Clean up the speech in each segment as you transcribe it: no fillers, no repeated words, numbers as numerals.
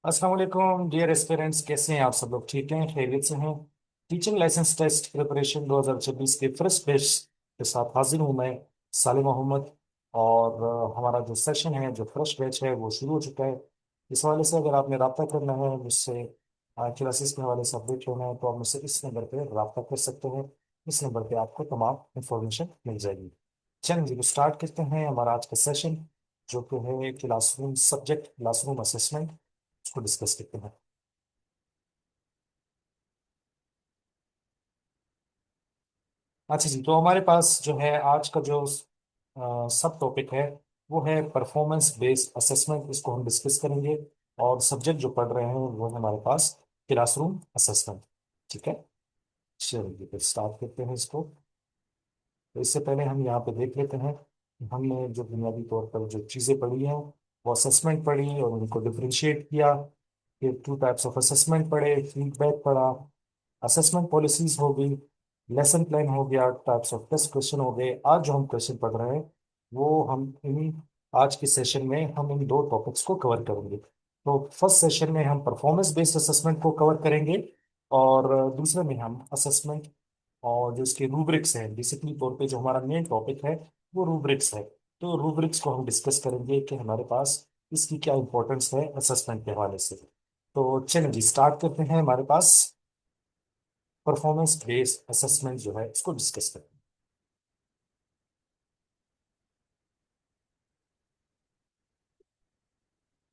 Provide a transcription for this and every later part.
अस्सलाम वालेकुम dear aspirants, कैसे हैं आप सब लोग? ठीक हैं, खैरियत से हैं? टीचिंग लाइसेंस टेस्ट प्रिपरेशन 2026 के फर्स्ट बैच के साथ हाजिर हूं मैं, सालिम मोहम्मद। और हमारा जो सेशन है, जो फर्स्ट बैच है, वो शुरू हो चुका है। इस हवाले से अगर आपने रब्ता करना है मुझसे, क्लासेस के हवाले से अपडेट होना है, तो आप मुझसे इस नंबर पर रब्ता कर सकते हैं। इस नंबर पे आपको तमाम इंफॉर्मेशन मिल जाएगी। चलिए जी, तो स्टार्ट करते हैं हमारा आज का सेशन, जो कि है क्लासरूम सब्जेक्ट, क्लासरूम असेसमेंट। उसको डिस्कस करते हैं। अच्छा जी, तो हमारे पास जो है आज का जो सब टॉपिक है, वो है परफॉर्मेंस बेस्ड असेसमेंट। इसको हम डिस्कस करेंगे। और सब्जेक्ट जो पढ़ रहे हैं वो है हमारे पास क्लासरूम असेसमेंट। ठीक है, चलिए फिर स्टार्ट करते हैं इसको। तो इससे पहले हम यहाँ पे देख लेते हैं कि हमने जो बुनियादी तौर पर जो चीज़ें पढ़ी हैं, वो असेसमेंट पढ़ी और उनको डिफरेंशिएट किया। फिर टू टाइप्स ऑफ असेसमेंट पढ़े, फीडबैक पढ़ा, असेसमेंट पॉलिसीज हो गई, लेसन प्लान हो गया, टाइप्स ऑफ टेस्ट क्वेश्चन हो गए। आज जो हम क्वेश्चन पढ़ रहे हैं, वो हम इन आज के सेशन में हम इन दो टॉपिक्स को कवर करेंगे। तो फर्स्ट सेशन में हम परफॉर्मेंस बेस्ड असेसमेंट को कवर करेंगे, और दूसरे में हम असेसमेंट और जो इसके रूब्रिक्स हैं, बेसिकली तौर पे जो हमारा मेन टॉपिक है वो रूब्रिक्स है। तो रूब्रिक्स को हम डिस्कस करेंगे कि हमारे पास इसकी क्या इंपॉर्टेंस है असेसमेंट के हवाले से। तो चलिए जी, स्टार्ट करते हैं। हमारे पास परफॉर्मेंस बेस्ड असेसमेंट जो है, इसको डिस्कस करते हैं।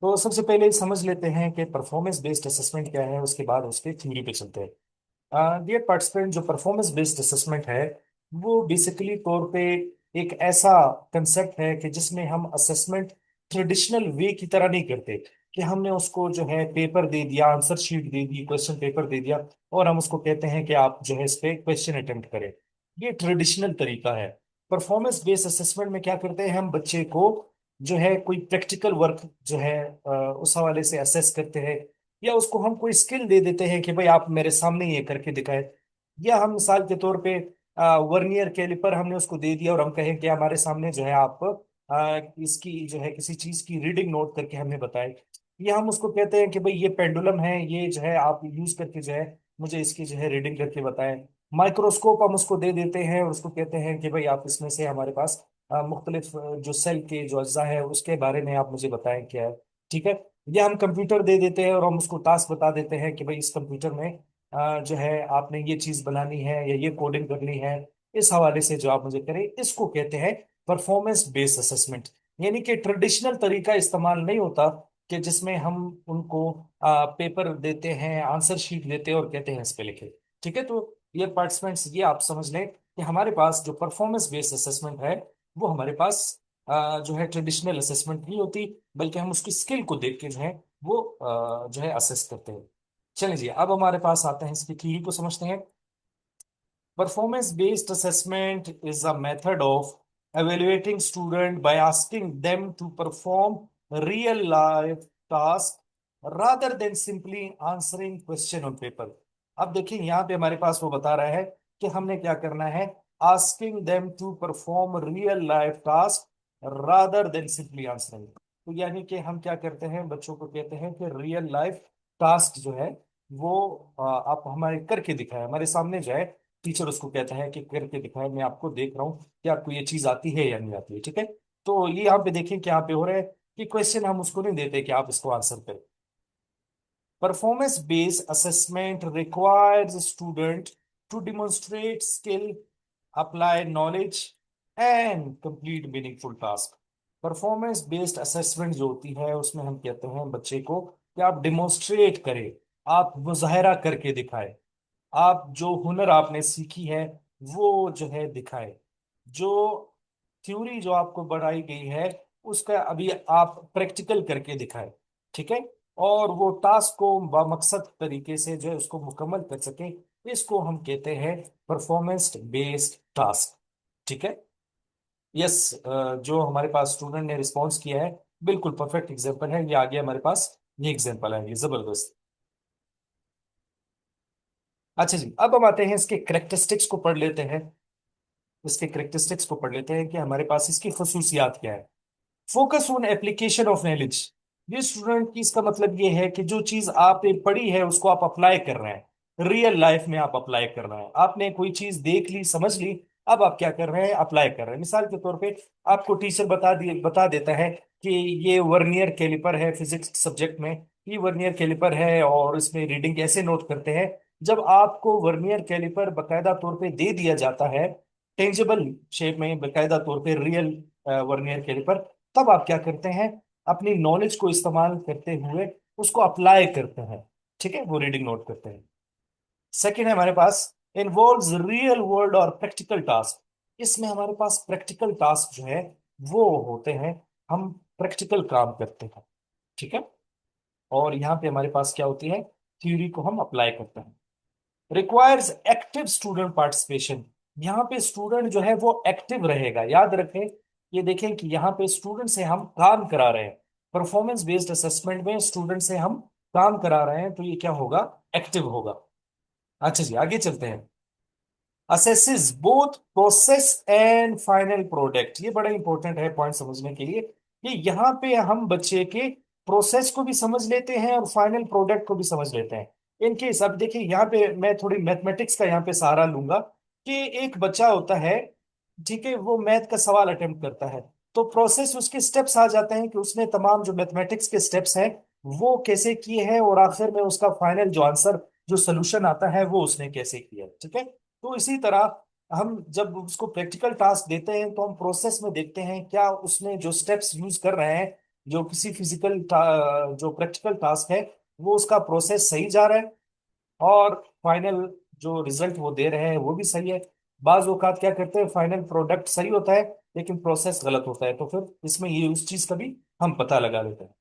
तो सबसे पहले समझ लेते हैं कि परफॉर्मेंस बेस्ड असेसमेंट क्या है, उसके बाद उसके थ्योरी पे चलते हैं। डियर पार्टिसिपेंट, जो परफॉर्मेंस बेस्ड असेसमेंट है, वो बेसिकली तौर पे एक ऐसा कंसेप्ट है कि जिसमें हम असेसमेंट ट्रेडिशनल वे की तरह नहीं करते, कि हमने उसको जो है पेपर दे दिया, आंसर शीट दे दी, क्वेश्चन पेपर दे दिया, और हम उसको कहते हैं कि आप जो है इस पे क्वेश्चन अटेम्प्ट करें। ये ट्रेडिशनल तरीका है। परफॉर्मेंस बेस्ड असेसमेंट में क्या करते हैं, हम बच्चे को जो है कोई प्रैक्टिकल वर्क जो है उस हवाले से असेस करते हैं, या उसको हम कोई स्किल दे देते हैं कि भाई आप मेरे सामने ये करके दिखाए। या हम मिसाल के तौर पे वर्नियर कैलिपर हमने उसको दे दिया, और हम कहें कि हमारे सामने जो है आप इसकी जो है किसी चीज की रीडिंग नोट करके हमें बताएं। या हम उसको कहते हैं कि भाई ये पेंडुलम है, ये जो है आप यूज करके जो है मुझे इसकी जो है रीडिंग करके बताएं। माइक्रोस्कोप हम उसको दे देते हैं और उसको कहते हैं कि भाई आप इसमें से हमारे पास मुख्तलिफ जो सेल के जो अज्जा है उसके बारे में आप मुझे बताएं क्या है। ठीक है। या हम कंप्यूटर दे देते हैं और हम उसको टास्क बता देते हैं कि भाई इस कंप्यूटर में जो है आपने ये चीज बनानी है या ये कोडिंग करनी है, इस हवाले से जो आप मुझे करें। इसको कहते हैं परफॉर्मेंस बेस्ड असेसमेंट। यानी कि ट्रेडिशनल तरीका इस्तेमाल नहीं होता, कि जिसमें हम उनको पेपर देते हैं, आंसर शीट देते हैं और कहते हैं इस पे लिखे। ठीक है, तो ये पार्टिसिपेंट्स, ये आप समझ लें कि हमारे पास जो परफॉर्मेंस बेस्ड असेसमेंट है, वो हमारे पास जो है ट्रेडिशनल असेसमेंट नहीं होती, बल्कि हम उसकी स्किल को देख के जो है वो जो है असेस करते हैं। चलिए जी, अब हमारे पास आते हैं, इसकी थ्योरी को समझते हैं। Performance based assessment is a method of evaluating student by asking them to perform real life tasks rather than simply answering question on paper। अब देखिए, यहाँ पे हमारे पास वो बता रहा है कि हमने क्या करना है, asking them to perform real life task rather than simply answering। तो यानी कि हम क्या करते हैं, बच्चों को कहते हैं कि रियल लाइफ टास्क जो है वो आप हमारे करके दिखाए, हमारे सामने जो है। टीचर उसको कहता है कि करके दिखाए, मैं आपको देख रहा हूँ कि आपको ये चीज आती है या नहीं आती है। ठीक है, तो ये यहाँ पे देखें कि यहाँ पे हो रहा है कि क्वेश्चन हम उसको नहीं देते कि आप इसको आंसर करें। Performance based assessment requires student to demonstrate skill, apply knowledge and complete meaningful task. Performance based assessment जो होती है, उसमें हम कहते हैं बच्चे को कि आप डिमोन्स्ट्रेट करें, आप मुजाहरा करके दिखाएं, आप जो हुनर आपने सीखी है वो जो है दिखाए। जो थ्योरी जो आपको बढ़ाई गई है, उसका अभी आप प्रैक्टिकल करके दिखाए। ठीक है, और वो टास्क को बामकसद तरीके से जो है उसको मुकम्मल कर सके। इसको हम कहते हैं परफॉर्मेंस बेस्ड टास्क। ठीक है। यस, जो हमारे पास स्टूडेंट ने रिस्पॉन्स किया है, बिल्कुल परफेक्ट एग्जाम्पल है ये। आगे हमारे पास ये एग्जाम्पल है, ये जबरदस्त। अच्छा जी, अब हम आते हैं इसके करेक्टरिस्टिक्स को पढ़ लेते हैं। इसके करेक्टरिस्टिक्स को पढ़ लेते हैं कि हमारे पास इसकी खसूसियात क्या है। Focus on application of knowledge. ये स्टूडेंट की इसका मतलब ये है कि जो चीज आपने पढ़ी है उसको आप अप्लाई कर रहे हैं, रियल लाइफ में आप अप्लाई कर रहे हैं। आपने कोई चीज देख ली, समझ ली, अब आप क्या कर रहे हैं, अप्लाई कर रहे हैं। मिसाल के तौर पे आपको टीचर बता देता है कि ये वर्नियर कैलिपर है फिजिक्स सब्जेक्ट में, ये वर्नियर कैलिपर है और इसमें रीडिंग कैसे नोट करते हैं। जब आपको वर्नियर कैलिपर बकायदा तौर पे दे दिया जाता है, टेंजिबल शेप में, बकायदा तौर पे रियल वर्नियर कैलिपर, तब आप क्या करते हैं, अपनी नॉलेज को इस्तेमाल करते हुए उसको अप्लाई करते हैं। ठीक है, वो रीडिंग नोट करते हैं। सेकंड है हमारे पास इन्वॉल्व्स रियल वर्ल्ड और प्रैक्टिकल टास्क। इसमें हमारे पास प्रैक्टिकल टास्क जो है वो होते हैं, हम प्रैक्टिकल काम करते हैं। ठीक है, और यहाँ पे हमारे पास क्या होती है, थ्योरी को हम अप्लाई करते हैं। Requires active student participation. यहाँ पे स्टूडेंट जो है वो एक्टिव रहेगा, याद रखें। ये देखें कि यहाँ पे स्टूडेंट से हम काम करा रहे हैं, परफॉर्मेंस बेस्ड असेसमेंट में स्टूडेंट से हम काम करा रहे हैं, तो ये क्या होगा, एक्टिव होगा। अच्छा जी, आगे चलते हैं। Assesses both process and final product. ये बड़ा इंपॉर्टेंट है पॉइंट समझने के लिए, कि यहाँ पे हम बच्चे के प्रोसेस को भी समझ लेते हैं और फाइनल प्रोडक्ट को भी समझ लेते हैं। इनके सब देखिए, यहाँ पे मैं थोड़ी मैथमेटिक्स का यहाँ पे सहारा लूंगा, कि एक बच्चा होता है, ठीक है, वो मैथ का सवाल अटेम्प्ट करता है, तो प्रोसेस उसके स्टेप्स आ जाते हैं कि उसने तमाम जो मैथमेटिक्स के स्टेप्स हैं वो कैसे किए हैं, और आखिर में उसका फाइनल जो आंसर, जो सोल्यूशन आता है, वो उसने कैसे किया है। ठीक है, तो इसी तरह हम जब उसको प्रैक्टिकल टास्क देते हैं तो हम प्रोसेस में देखते हैं क्या उसने जो स्टेप्स यूज कर रहे हैं, जो किसी फिजिकल जो प्रैक्टिकल टास्क है, वो उसका प्रोसेस सही जा रहा है, और फाइनल जो रिजल्ट वो दे रहे हैं वो भी सही है। बाज औकात क्या करते हैं, फाइनल प्रोडक्ट सही होता है लेकिन प्रोसेस गलत होता है, तो फिर इसमें ये उस चीज का भी हम पता लगा लेते हैं।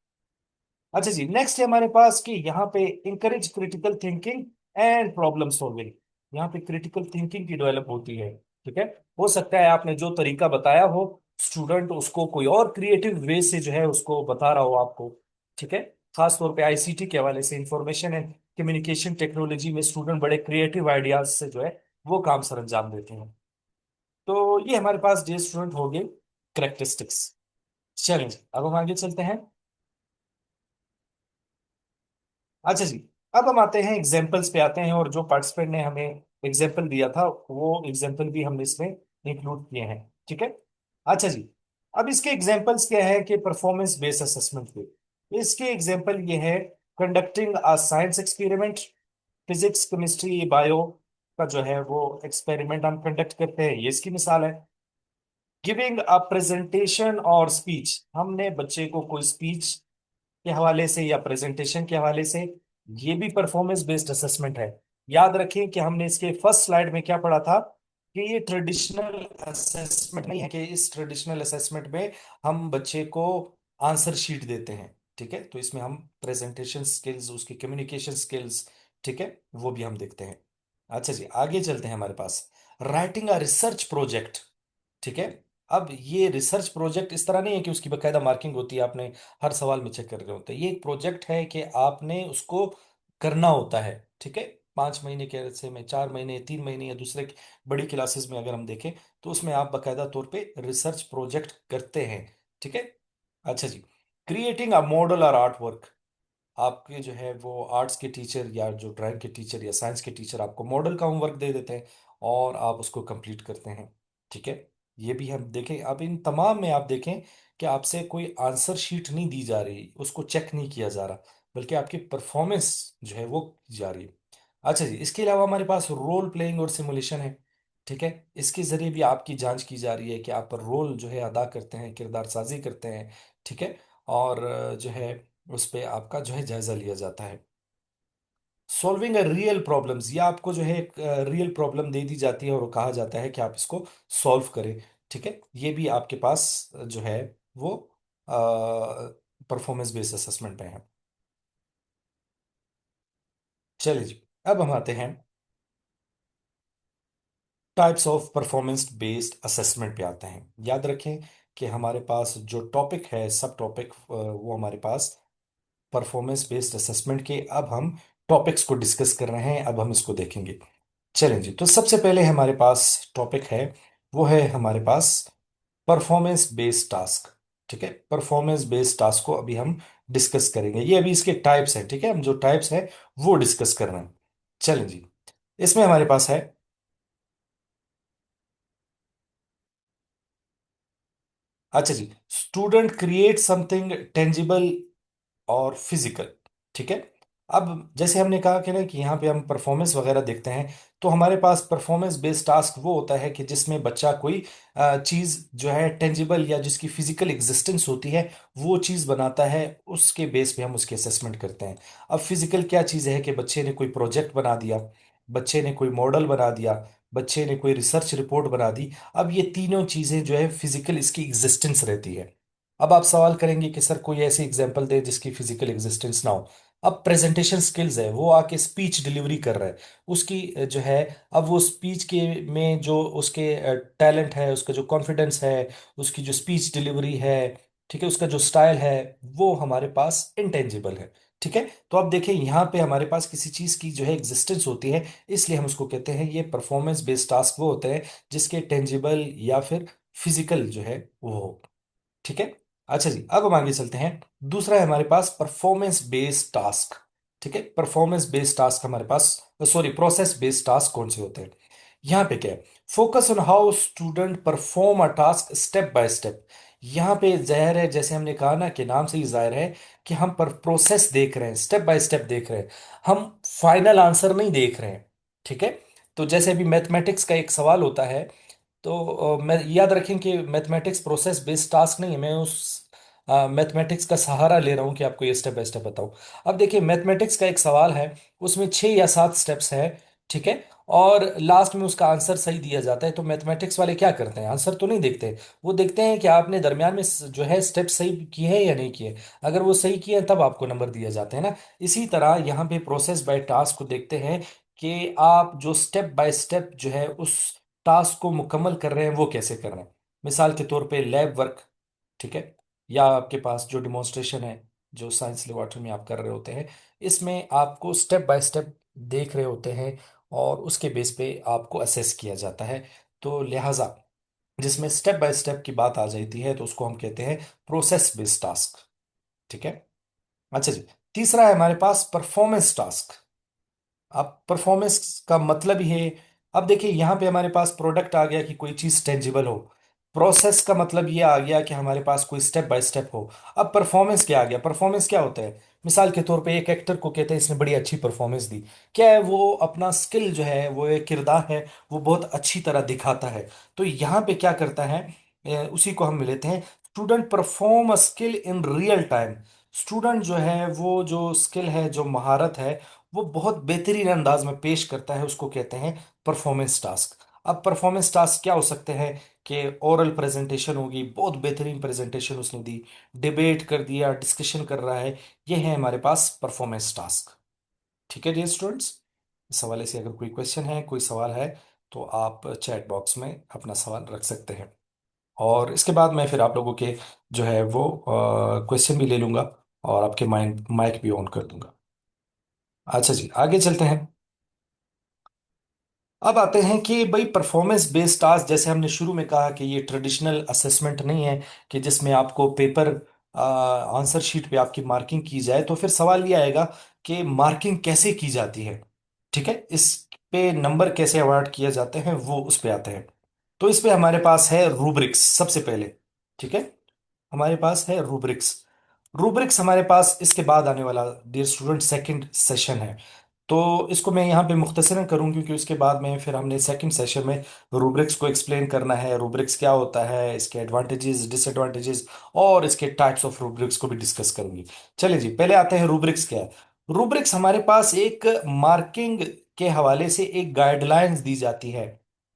अच्छा जी, नेक्स्ट है हमारे पास कि यहाँ पे encourage critical thinking and problem solving. यहाँ पे क्रिटिकल थिंकिंग की डेवलप होती है। ठीक है, हो सकता है आपने जो तरीका बताया हो, स्टूडेंट उसको कोई और क्रिएटिव वे से जो है उसको बता रहा हो आपको। ठीक है, खास तौर पे आईसीटी के हवाले से, इंफॉर्मेशन एंड कम्युनिकेशन टेक्नोलॉजी में स्टूडेंट बड़े क्रिएटिव आइडियाज से जो है वो काम सर अंजाम देते हैं। तो ये हमारे पास डे स्टूडेंट हो गए करेक्टरिस्टिक्स। चलेंगे, अब हम आगे चलते हैं। अच्छा जी, अब हम आते हैं एग्जाम्पल्स पे आते हैं, और जो पार्टिसिपेंट ने हमें एग्जाम्पल दिया था वो एग्जाम्पल भी हमने इसमें इंक्लूड किए हैं। ठीक है, अच्छा जी, अब इसके एग्जाम्पल्स क्या है कि परफॉर्मेंस बेस्ड असेसमेंट के, इसके एग्जाम्पल ये है, conducting a science experiment, physics chemistry bio का जो है वो एक्सपेरिमेंट हम कंडक्ट करते हैं, ये इसकी मिसाल है। गिविंग अ प्रेजेंटेशन और स्पीच, हमने बच्चे को कोई स्पीच के हवाले से या प्रेजेंटेशन के हवाले से, ये भी परफॉर्मेंस बेस्ड असेसमेंट है। याद रखें कि हमने इसके फर्स्ट स्लाइड में क्या पढ़ा था, कि ये ट्रेडिशनल असेसमेंट नहीं है, कि इस ट्रेडिशनल असेसमेंट में हम बच्चे को आंसर शीट देते हैं। ठीक है, तो इसमें हम प्रेजेंटेशन स्किल्स, उसकी कम्युनिकेशन स्किल्स, ठीक है, वो भी हम देखते हैं। अच्छा जी, आगे चलते हैं हमारे पास, राइटिंग अ रिसर्च प्रोजेक्ट। ठीक है, अब ये रिसर्च प्रोजेक्ट इस तरह नहीं है कि उसकी बकायदा मार्किंग होती है, आपने हर सवाल में चेक कर रहे होते हैं। ये एक प्रोजेक्ट है कि आपने उसको करना होता है। ठीक है, 5 महीने के अरसे में, 4 महीने, 3 महीने, या दूसरे बड़ी क्लासेस में अगर हम देखें तो उसमें आप बकायदा तौर पे रिसर्च प्रोजेक्ट करते हैं। ठीक है, अच्छा जी, क्रिएटिंग अ मॉडल और आर्ट वर्क। आपके जो है वो आर्ट्स के टीचर या जो ड्राइंग के टीचर या साइंस के टीचर आपको मॉडल का होमवर्क दे देते हैं और आप उसको कंप्लीट करते हैं। ठीक है, ये भी हम देखें, अब इन तमाम में आप देखें कि आपसे कोई आंसर शीट नहीं दी जा रही, उसको चेक नहीं किया जा रहा, बल्कि आपकी परफॉर्मेंस जो है वो की जा रही है। अच्छा जी, इसके अलावा हमारे पास रोल प्लेइंग और सिमुलेशन है। ठीक है, इसके जरिए भी आपकी जांच की जा रही है कि आप रोल जो है अदा करते हैं, किरदार साजी करते हैं। ठीक है, और जो है उस पे आपका जो है जायजा लिया जाता है। सॉल्विंग अ रियल प्रॉब्लम्स, या आपको जो है एक रियल प्रॉब्लम दे दी जाती है और कहा जाता है कि आप इसको सॉल्व करें। ठीक है, ये भी आपके पास जो है वो परफॉर्मेंस बेस्ड असेसमेंट में है। चलिए जी, अब हम आते हैं types of performance based assessment पे आते हैं। याद रखें कि हमारे पास जो टॉपिक है, सब टॉपिक, वो हमारे पास परफॉर्मेंस बेस्ड असेसमेंट के, अब हम टॉपिक्स को डिस्कस कर रहे हैं, अब हम इसको देखेंगे। चलें जी, तो सबसे पहले हमारे पास टॉपिक है, वो है हमारे पास परफॉर्मेंस बेस्ड टास्क। ठीक है, परफॉर्मेंस बेस्ड टास्क को अभी हम डिस्कस करेंगे। ये अभी इसके टाइप्स हैं, ठीक है, हम जो टाइप्स हैं वो डिस्कस कर रहे हैं। चलें जी, इसमें हमारे पास है, अच्छा जी, स्टूडेंट क्रिएट समथिंग टेंजिबल और फिजिकल। ठीक है, अब जैसे हमने कहा कि ना कि यहाँ पे हम परफॉर्मेंस वगैरह देखते हैं, तो हमारे पास परफॉर्मेंस बेस्ड टास्क वो होता है कि जिसमें बच्चा कोई चीज़ जो है टेंजिबल या जिसकी फिजिकल एग्जिस्टेंस होती है वो चीज़ बनाता है, उसके बेस पे हम उसकी असेसमेंट करते हैं। अब फिजिकल क्या चीज़ है कि बच्चे ने कोई प्रोजेक्ट बना दिया, बच्चे ने कोई मॉडल बना दिया, बच्चे ने कोई रिसर्च रिपोर्ट बना दी। अब ये तीनों चीज़ें जो है फिजिकल इसकी एग्जिस्टेंस रहती है। अब आप सवाल करेंगे कि सर कोई ऐसी एग्जांपल दे जिसकी फिजिकल एग्जिस्टेंस ना हो। अब प्रेजेंटेशन स्किल्स है, वो आके स्पीच डिलीवरी कर रहा है, उसकी जो है, अब वो स्पीच के में जो उसके टैलेंट है, उसका जो कॉन्फिडेंस है, उसकी जो स्पीच डिलीवरी है, ठीक है, उसका जो स्टाइल है, वो हमारे पास इंटेंजिबल है। ठीक है, तो अब देखिए यहाँ पे हमारे पास किसी चीज की जो है एग्जिस्टेंस होती है, इसलिए हम उसको कहते हैं ये परफॉर्मेंस बेस्ड टास्क वो होते हैं जिसके टेंजिबल या फिर फिजिकल जो है वो हो। ठीक है, अच्छा जी, अब हम आगे चलते हैं। दूसरा है हमारे पास परफॉर्मेंस बेस्ड टास्क। ठीक है, परफॉर्मेंस बेस्ड टास्क हमारे पास, सॉरी, प्रोसेस बेस्ड टास्क कौन से होते हैं? यहाँ पे क्या है, focus on how student perform a task step by step. यहाँ पे जाहिर है, जैसे हमने कहा ना कि नाम से ही जाहिर है कि हम पर प्रोसेस देख रहे हैं, स्टेप बाय स्टेप देख रहे हैं, हम फाइनल आंसर नहीं देख रहे हैं। ठीक है, तो जैसे अभी मैथमेटिक्स का एक सवाल होता है, तो मैं याद रखें कि मैथमेटिक्स प्रोसेस बेस्ड टास्क नहीं है, मैं उस मैथमेटिक्स का सहारा ले रहा हूँ कि आपको ये स्टेप बाय स्टेप बताऊं। अब देखिए, मैथमेटिक्स का एक सवाल है, उसमें 6 या 7 स्टेप्स है। ठीक है, और लास्ट में उसका आंसर सही दिया जाता है, तो मैथमेटिक्स वाले क्या करते हैं, आंसर तो नहीं देखते, वो देखते हैं कि आपने दरमियान में जो है स्टेप सही किए हैं या नहीं किए। अगर वो सही किए हैं तब आपको नंबर दिए जाते हैं ना। इसी तरह यहाँ पे प्रोसेस बाय टास्क को देखते हैं कि आप जो स्टेप बाय स्टेप जो है उस टास्क को मुकम्मल कर रहे हैं वो कैसे कर रहे हैं। मिसाल के तौर पे लैब वर्क, ठीक है, या आपके पास जो डिमॉन्स्ट्रेशन है, जो साइंस लेबोरेटरी में आप कर रहे होते हैं, इसमें आपको स्टेप बाय स्टेप देख रहे होते हैं और उसके बेस पे आपको असेस किया जाता है। तो लिहाजा जिसमें स्टेप बाय स्टेप की बात आ जाती है तो उसको हम कहते हैं प्रोसेस बेस्ड टास्क। ठीक है, अच्छा जी, तीसरा है हमारे पास परफॉर्मेंस टास्क। अब परफॉर्मेंस का मतलब ही है, अब देखिए यहाँ पे हमारे पास प्रोडक्ट आ गया कि कोई चीज टेंजिबल हो, प्रोसेस का मतलब ये आ गया कि हमारे पास कोई स्टेप बाय स्टेप हो। अब परफॉर्मेंस क्या आ गया, परफॉर्मेंस क्या होता है, मिसाल के तौर पे एक एक्टर को कहते हैं इसने बड़ी अच्छी परफॉर्मेंस दी, क्या है, वो अपना स्किल जो है, वो एक किरदार है, वो बहुत अच्छी तरह दिखाता है। तो यहाँ पे क्या करता है, उसी को हम लेते हैं, student perform a skill in real time. Student जो है वो जो स्किल है, जो महारत है, वो बहुत बेहतरीन अंदाज में पेश करता है, उसको कहते हैं परफॉर्मेंस टास्क। अब परफॉर्मेंस टास्क क्या हो सकते हैं कि ओरल प्रेजेंटेशन होगी, बहुत बेहतरीन प्रेजेंटेशन उसने दी, डिबेट कर दिया, डिस्कशन कर रहा है, ये है हमारे पास परफॉर्मेंस टास्क। ठीक है डियर स्टूडेंट्स, इस हवाले से अगर कोई क्वेश्चन है, कोई सवाल है, तो आप चैट बॉक्स में अपना सवाल रख सकते हैं, और इसके बाद मैं फिर आप लोगों के जो है वो क्वेश्चन भी ले लूंगा और आपके माइंड माइक भी ऑन कर दूंगा। अच्छा जी, आगे चलते हैं। अब आते हैं कि भाई परफॉर्मेंस बेस्ड टास्क, जैसे हमने शुरू में कहा कि ये ट्रेडिशनल असेसमेंट नहीं है कि जिसमें आपको पेपर आंसर शीट पे आपकी मार्किंग की जाए। तो फिर सवाल ये आएगा कि मार्किंग कैसे की जाती है। ठीक है, इस पे नंबर कैसे अवार्ड किए जाते हैं वो उस पे आते हैं। तो इस पे हमारे पास है रूब्रिक्स सबसे पहले। ठीक है, हमारे पास है रूब्रिक्स। रूब्रिक्स हमारे पास इसके बाद आने वाला डियर स्टूडेंट सेकंड सेशन है। तो इसको मैं यहाँ पे मुख्तसरन करूँ क्योंकि उसके बाद में फिर हमने सेकंड सेशन में रूब्रिक्स को एक्सप्लेन करना है, रूब्रिक्स क्या होता है, इसके एडवांटेजेस, डिसएडवांटेजेस, और इसके टाइप्स ऑफ रूब्रिक्स को भी डिस्कस करूंगी। चलिए जी, पहले आते हैं रूब्रिक्स क्या है। रूब्रिक्स हमारे पास एक मार्किंग के हवाले से एक गाइडलाइंस दी जाती है।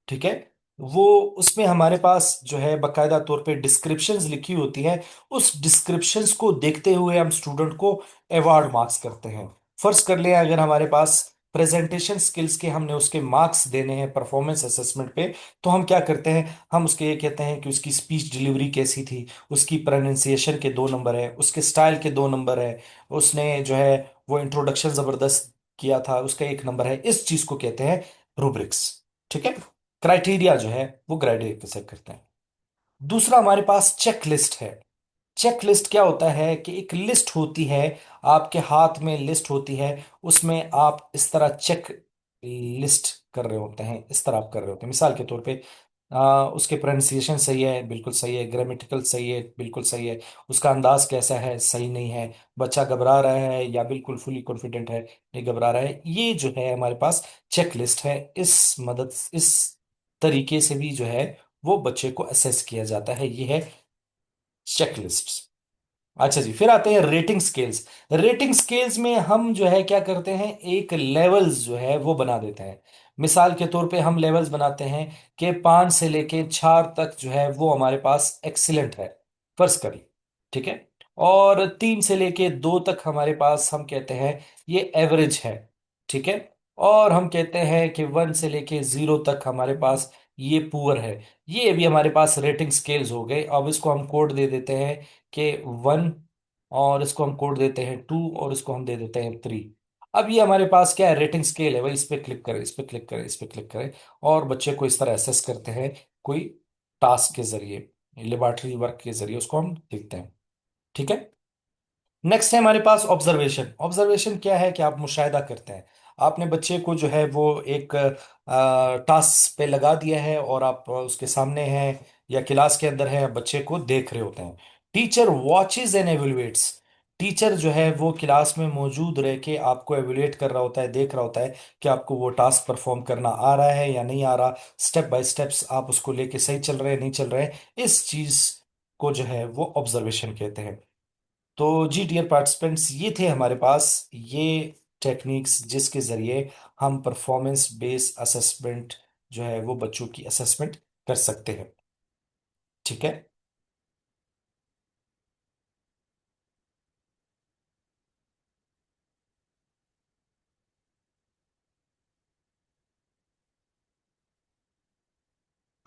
ठीक है, वो उसमें हमारे पास जो है बकायदा तौर पे डिस्क्रिप्शंस लिखी होती है। उस डिस्क्रिप्शंस को देखते हुए हम स्टूडेंट को अवार्ड मार्क्स करते हैं। फर्ज कर लें अगर हमारे पास प्रेजेंटेशन स्किल्स के हमने उसके मार्क्स देने हैं परफॉर्मेंस असेसमेंट पे, तो हम क्या करते हैं, हम उसके ये कहते हैं कि उसकी स्पीच डिलीवरी कैसी थी, उसकी प्रोनाउंसिएशन के 2 नंबर है, उसके स्टाइल के 2 नंबर है, उसने जो है वो इंट्रोडक्शन जबरदस्त किया था, उसका 1 नंबर है। इस चीज को कहते हैं रूब्रिक्स। ठीक है, क्राइटेरिया जो है वो ग्रेडेड कैसे करते हैं। दूसरा हमारे पास चेक लिस्ट है। चेक लिस्ट क्या होता है कि एक लिस्ट होती है, आपके हाथ में लिस्ट होती है, उसमें आप इस तरह चेक लिस्ट कर रहे होते हैं, इस तरह आप कर रहे होते हैं। मिसाल के तौर पे उसके प्रोनाउंसिएशन सही है, बिल्कुल सही है, ग्रामेटिकल सही है, बिल्कुल सही है, उसका अंदाज कैसा है, सही नहीं है, बच्चा घबरा रहा है या बिल्कुल फुली कॉन्फिडेंट है, नहीं घबरा रहा है, ये जो है हमारे पास चेक लिस्ट है। इस तरीके से भी जो है वो बच्चे को असेस किया जाता है, ये है चेकलिस्ट। अच्छा जी, फिर आते हैं रेटिंग स्केल्स। रेटिंग स्केल्स में हम जो है क्या करते हैं, एक लेवल्स जो है वो बना देते हैं। मिसाल के तौर पे हम लेवल्स बनाते हैं कि 5 से लेके 4 तक जो है वो हमारे पास एक्सीलेंट है, फर्ज करिए, ठीक है। और 3 से लेके 2 तक हमारे पास हम कहते हैं ये एवरेज है, ठीक है। और हम कहते हैं कि 1 से लेके 0 तक हमारे पास ये पुअर है। ये भी हमारे पास रेटिंग स्केल्स हो गए। अब इसको हम कोड दे देते हैं कि 1, और इसको हम कोड देते हैं 2, और इसको हम दे देते हैं 3। अब ये हमारे पास क्या है, रेटिंग स्केल है भाई, इस पे क्लिक करें, इस पे क्लिक करें, इस पे क्लिक करें, और बच्चे को इस तरह एसेस करते हैं, कोई टास्क के जरिए, लेबोरेटरी वर्क के जरिए उसको हम देखते हैं, ठीक है। नेक्स्ट है हमारे पास ऑब्जर्वेशन। ऑब्जर्वेशन क्या है कि आप मुशाहिदा करते हैं, आपने बच्चे को जो है वो एक टास्क पे लगा दिया है, और आप उसके सामने हैं या क्लास के अंदर है, बच्चे को देख रहे होते हैं। Teacher watches and evaluates. Teacher जो है वो क्लास में मौजूद रह के आपको एवेलुएट कर रहा होता है, देख रहा होता है कि आपको वो टास्क परफॉर्म करना आ रहा है या नहीं आ रहा, स्टेप बाय स्टेप्स आप उसको लेके सही चल रहे हैं, नहीं चल रहे हैं। इस चीज को जो है वो ऑब्जर्वेशन कहते हैं। तो जी डियर पार्टिसिपेंट्स, ये थे हमारे पास ये टेक्निक्स जिसके जरिए हम परफॉर्मेंस बेस्ड असेसमेंट जो है वो बच्चों की असेसमेंट कर सकते हैं, ठीक है।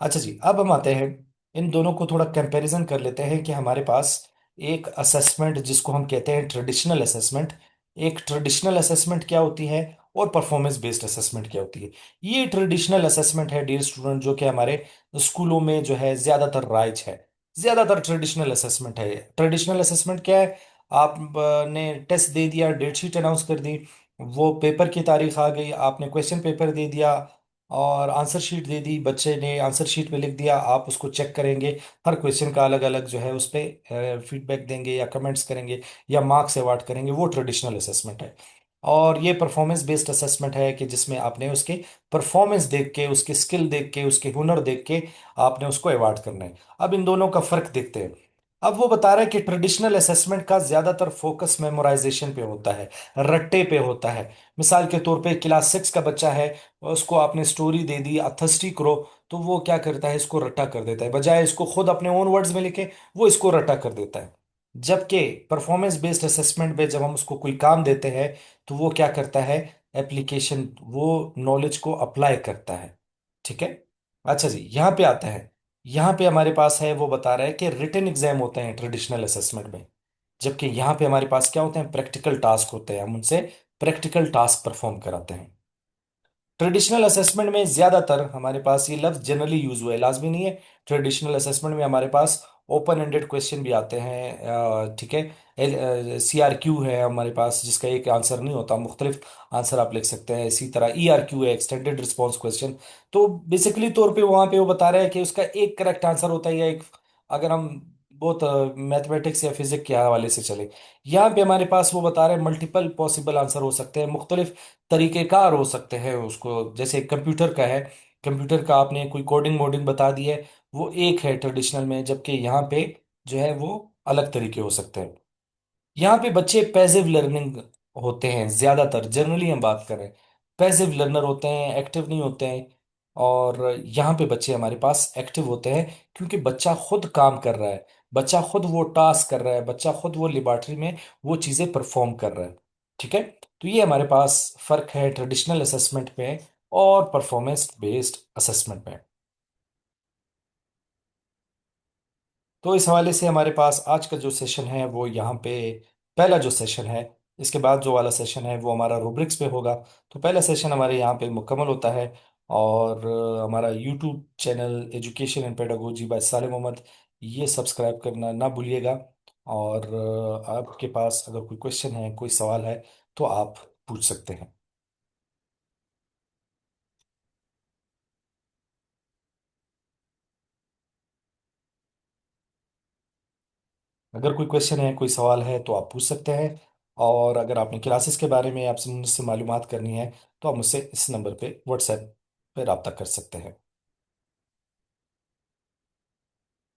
अच्छा जी, अब हम आते हैं, इन दोनों को थोड़ा कंपैरिजन कर लेते हैं कि हमारे पास एक असेसमेंट जिसको हम कहते हैं ट्रेडिशनल असेसमेंट, एक ट्रेडिशनल असेसमेंट क्या होती है, और परफॉर्मेंस बेस्ड असेसमेंट क्या होती है। ये ट्रेडिशनल असेसमेंट है डियर स्टूडेंट, जो कि हमारे स्कूलों में जो है ज्यादातर राइज है, ज्यादातर ट्रेडिशनल असेसमेंट है। ट्रेडिशनल असेसमेंट क्या है, आपने टेस्ट दे दिया, डेट शीट अनाउंस कर दी, वो पेपर की तारीख आ गई, आपने क्वेश्चन पेपर दे दिया और आंसर शीट दे दी, बच्चे ने आंसर शीट में लिख दिया, आप उसको चेक करेंगे, हर क्वेश्चन का अलग अलग जो है उस पर फीडबैक देंगे या कमेंट्स करेंगे या मार्क्स अवार्ड करेंगे, वो ट्रेडिशनल असेसमेंट है। और ये परफॉर्मेंस बेस्ड असेसमेंट है कि जिसमें आपने उसके परफॉर्मेंस देख के, उसके स्किल देख के, उसके हुनर देख के आपने उसको अवार्ड करना है। अब इन दोनों का फर्क देखते हैं। अब वो बता रहा है कि ट्रेडिशनल असेसमेंट का ज्यादातर फोकस मेमोराइजेशन पे होता है, रट्टे पे होता है। मिसाल के तौर पे क्लास 6 का बच्चा है, उसको आपने स्टोरी दे दी अथर्स्टी क्रो, तो वो क्या करता है, इसको रट्टा कर देता है, बजाय इसको खुद अपने ओन वर्ड्स में लिखे वो इसको रट्टा कर देता है। जबकि परफॉर्मेंस बेस्ड असेसमेंट में जब हम उसको कोई काम देते हैं तो वो क्या करता है, एप्लीकेशन, वो नॉलेज को अप्लाई करता है, ठीक है। अच्छा जी, यहाँ पे आता है, यहाँ पे हमारे पास है, वो बता रहा है कि रिटन एग्जाम होते हैं ट्रेडिशनल असेसमेंट में, जबकि यहाँ पे हमारे पास क्या होते हैं, प्रैक्टिकल टास्क होते हैं, हम उनसे प्रैक्टिकल टास्क परफॉर्म कराते हैं। ट्रेडिशनल असेसमेंट में ज्यादातर हमारे पास ये लफ्ज जनरली यूज हुआ है, लाजमी नहीं है। ट्रेडिशनल असेसमेंट में हमारे पास ओपन एंडेड क्वेश्चन भी आते हैं, ठीक है। CRQ है हमारे पास, जिसका एक आंसर नहीं होता, मुख्तलिफ आंसर आप लिख सकते हैं। इसी तरह ERQ है, एक्सटेंडेड रिस्पॉन्स क्वेश्चन। तो बेसिकली तौर पे वहां पे वो बता रहा है कि उसका एक करेक्ट आंसर होता है, या एक, अगर हम बहुत मैथमेटिक्स या फिजिक्स के हवाले से चले, यहाँ पे हमारे पास वो बता रहे हैं मल्टीपल पॉसिबल आंसर हो सकते हैं, मुख्तलिफ तरीकेकार हो सकते हैं उसको। जैसे कंप्यूटर का है, कंप्यूटर का आपने कोई कोडिंग मोडिंग बता दी है, वो एक है ट्रेडिशनल में, जबकि यहाँ पे जो है वो अलग तरीके हो सकते हैं। यहाँ पे बच्चे पैसिव लर्निंग होते हैं ज्यादातर, जनरली हम बात करें, पैसिव लर्नर होते हैं, एक्टिव नहीं होते हैं। और यहाँ पे बच्चे हमारे पास एक्टिव होते हैं, क्योंकि बच्चा खुद काम कर रहा है, बच्चा खुद वो टास्क कर रहा है, बच्चा खुद वो लेबोरेटरी में वो चीजें परफॉर्म कर रहा है, ठीक है। तो ये हमारे पास फर्क है ट्रेडिशनल असेसमेंट पे और परफॉर्मेंस बेस्ड असेसमेंट में। तो इस हवाले से हमारे पास आज का जो सेशन है वो यहाँ पे, पहला जो सेशन है, इसके बाद जो वाला सेशन है वो हमारा रूब्रिक्स पे होगा। तो पहला सेशन हमारे यहाँ पे मुकम्मल होता है। और हमारा YouTube channel education and pedagogy by Saleh Mohammad, ये सब्सक्राइब करना ना भूलिएगा। और आपके पास अगर कोई क्वेश्चन है, कोई सवाल है, तो आप पूछ सकते हैं। अगर कोई क्वेश्चन है, कोई सवाल है, तो आप पूछ सकते हैं। और अगर आपने क्लासेस के बारे में आपसे मुझसे मालूमात करनी है, तो आप मुझसे इस नंबर पे व्हाट्सएप पे रब्ता कर सकते हैं।